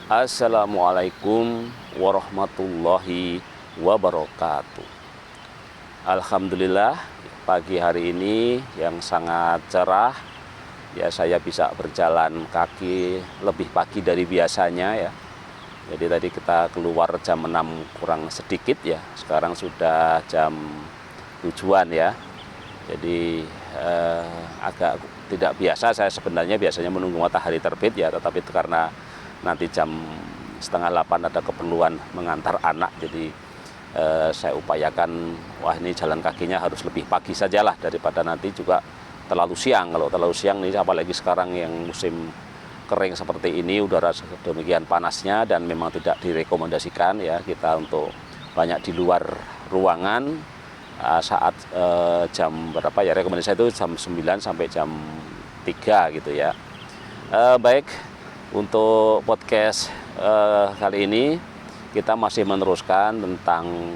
Assalamualaikum warahmatullahi wabarakatuh. Alhamdulillah, pagi hari ini yang sangat cerah. Ya, saya bisa berjalan kaki lebih pagi dari biasanya ya. Jadi tadi kita keluar jam 6 kurang sedikit ya. Sekarang sudah jam 7-an ya. Jadi agak tidak biasa, saya sebenarnya biasanya menunggu matahari terbit ya, tetapi itu karena nanti jam setengah 8 ada keperluan mengantar anak, jadi saya upayakan, wah ini jalan kakinya harus lebih pagi sajalah daripada nanti juga terlalu siang. Kalau terlalu siang nih, apalagi sekarang yang musim kering seperti ini, udara demikian panasnya, dan memang tidak direkomendasikan ya kita untuk banyak di luar ruangan saat jam berapa ya, rekomendasi itu jam 9 sampai jam 3 gitu ya. Baik, untuk podcast kali ini kita masih meneruskan tentang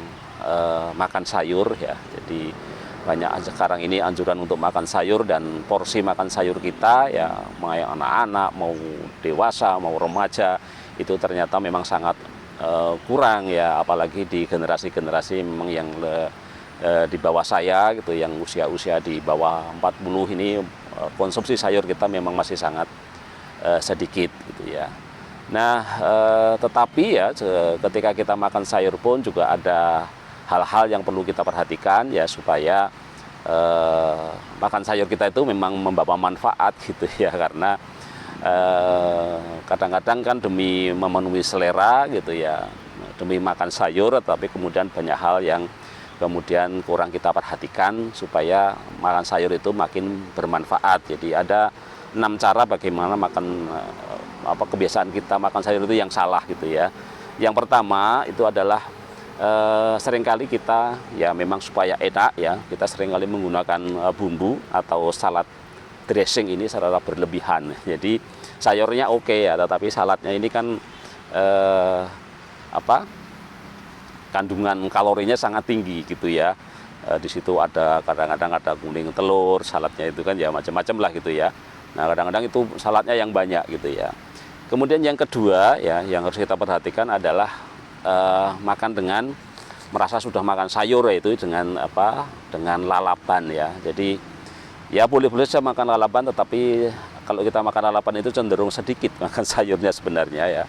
makan sayur ya. Jadi banyak sekarang ini anjuran untuk makan sayur, dan porsi makan sayur kita ya, mau anak-anak, mau dewasa, mau remaja, itu ternyata memang sangat kurang ya, apalagi di generasi-generasi memang yang di bawah saya gitu, yang usia-usia di bawah 40 ini, konsumsi sayur kita memang masih sangat sedikit gitu ya. Nah, tetapi ya ketika kita makan sayur pun juga ada hal-hal yang perlu kita perhatikan ya, supaya makan sayur kita itu memang membawa manfaat gitu ya, karena kadang-kadang kan demi memenuhi selera gitu ya, demi makan sayur, tapi kemudian banyak hal yang kemudian kurang kita perhatikan supaya makan sayur itu makin bermanfaat. Jadi ada 6 cara bagaimana makan kebiasaan kita makan sayur itu yang salah gitu ya. Yang pertama itu adalah seringkali kita ya, memang supaya enak ya, kita seringkali menggunakan bumbu atau salad dressing ini secara berlebihan. Jadi sayurnya oke ya, tetapi saladnya ini kan kandungan kalorinya sangat tinggi gitu ya. Di situ ada kadang-kadang ada kuning telur, saladnya itu kan ya macam-macam lah gitu ya. Nah, kadang-kadang itu saladnya yang banyak gitu ya. Kemudian yang kedua ya, yang harus kita perhatikan adalah makan dengan merasa sudah makan sayur, yaitu dengan dengan lalapan ya. Jadi ya boleh-boleh saja makan lalapan, tetapi kalau kita makan lalapan itu cenderung sedikit makan sayurnya sebenarnya ya.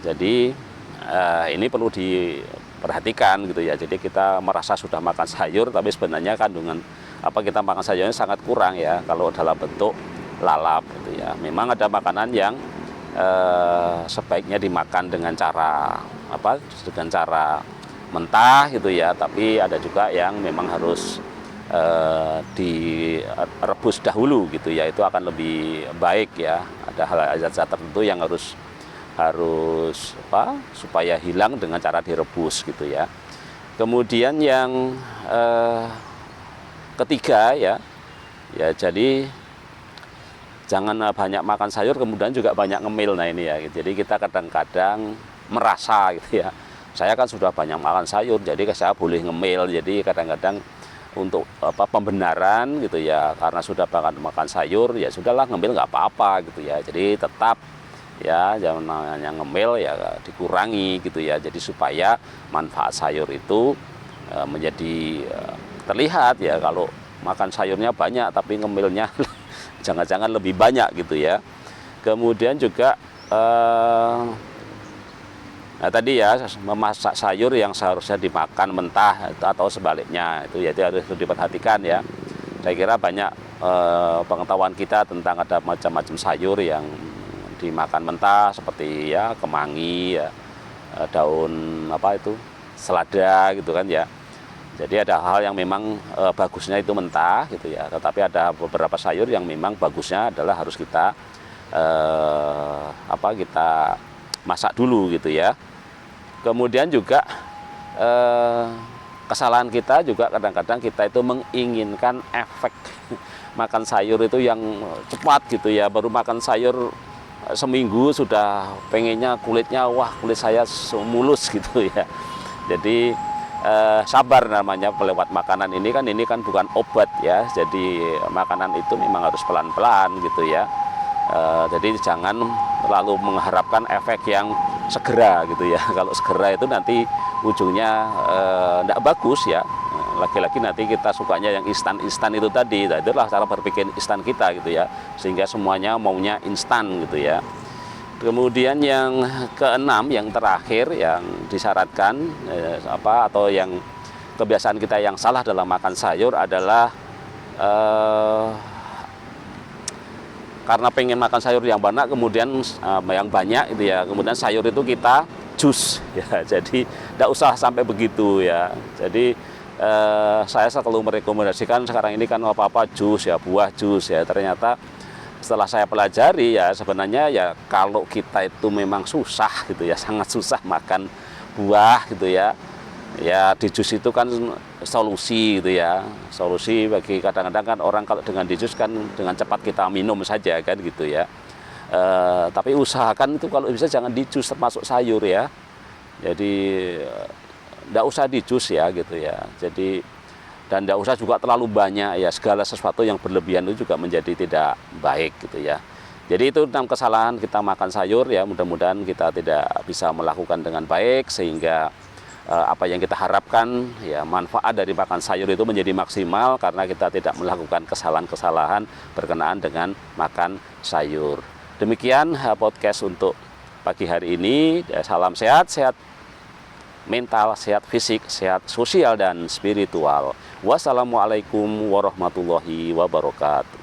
Jadi ini perlu diperhatikan gitu ya. Jadi kita merasa sudah makan sayur, tapi sebenarnya kandungan kita makan sayurnya sangat kurang ya kalau dalam bentuk lalap gitu ya. Memang ada makanan yang sebaiknya dimakan dengan cara mentah gitu ya, tapi ada juga yang memang harus direbus dahulu gitu ya, itu akan lebih baik ya. Ada hal zat-zat tertentu yang harus supaya hilang dengan cara direbus gitu ya. Kemudian yang ketiga ya, jadi jangan banyak makan sayur kemudian juga banyak ngemil. Nah ini ya, jadi kita kadang-kadang merasa gitu ya, saya kan sudah banyak makan sayur, jadi saya boleh ngemil. Jadi kadang-kadang untuk pembenaran gitu ya, karena sudah makan sayur ya sudahlah, ngemil nggak apa-apa gitu ya. Jadi tetap ya, jangan hanya ngemil ya, dikurangi gitu ya. Jadi supaya manfaat sayur itu menjadi terlihat ya. Kalau makan sayurnya banyak tapi ngemilnya jangan-jangan lebih banyak gitu ya. Kemudian juga nah tadi ya, memasak sayur yang seharusnya dimakan mentah atau sebaliknya, itu ya harus diperhatikan ya. Saya kira banyak pengetahuan kita tentang ada macam-macam sayur yang dimakan mentah, seperti ya kemangi ya, daun selada gitu kan ya. Jadi ada hal yang memang bagusnya itu mentah gitu ya, tetapi ada beberapa sayur yang memang bagusnya adalah harus kita kita masak dulu gitu ya. Kemudian juga kesalahan kita juga kadang-kadang kita itu menginginkan efek makan sayur itu yang cepat gitu ya. Baru makan sayur seminggu sudah pengennya kulitnya, wah kulit saya mulus gitu ya. Jadi sabar namanya lewat makanan ini kan bukan obat ya. Jadi makanan itu memang harus pelan-pelan gitu ya. Jadi jangan terlalu mengharapkan efek yang segera gitu ya. Kalau segera itu nanti ujungnya tidak bagus ya. Lagi-lagi nanti kita sukanya yang instan-instan itu tadi. Nah, itulah cara berpikir instan kita gitu ya. Sehingga semuanya maunya instan gitu ya. Kemudian yang keenam, yang terakhir yang disyaratkan atau yang kebiasaan kita yang salah dalam makan sayur adalah karena pengen makan sayur yang banyak, kemudian yang banyak itu ya, kemudian sayur itu kita jus ya, jadi tidak usah sampai begitu ya. Jadi saya selalu merekomendasikan sekarang ini kan apa-apa jus ya, buah jus ya. Ternyata setelah saya pelajari ya, sebenarnya ya kalau kita itu memang susah gitu ya, sangat susah makan buah gitu ya. Ya di jus itu kan solusi gitu ya, solusi bagi kadang-kadang kan orang kalau dengan di jus kan dengan cepat kita minum saja kan gitu ya. Tapi usahakan itu kalau bisa jangan di jus termasuk sayur ya. Jadi tidak usah di jus ya gitu ya. Jadi dan tidak usah juga terlalu banyak ya, segala sesuatu yang berlebihan itu juga menjadi tidak baik gitu ya. Jadi itu 6 kesalahan kita makan sayur ya, mudah-mudahan kita tidak bisa melakukan dengan baik sehingga apa yang kita harapkan ya, manfaat dari makan sayur itu menjadi maksimal karena kita tidak melakukan kesalahan-kesalahan berkenaan dengan makan sayur. Demikian podcast untuk pagi hari ini. Salam sehat, sehat mental, sehat fisik, sehat sosial dan spiritual. Wassalamualaikum warahmatullahi wabarakatuh.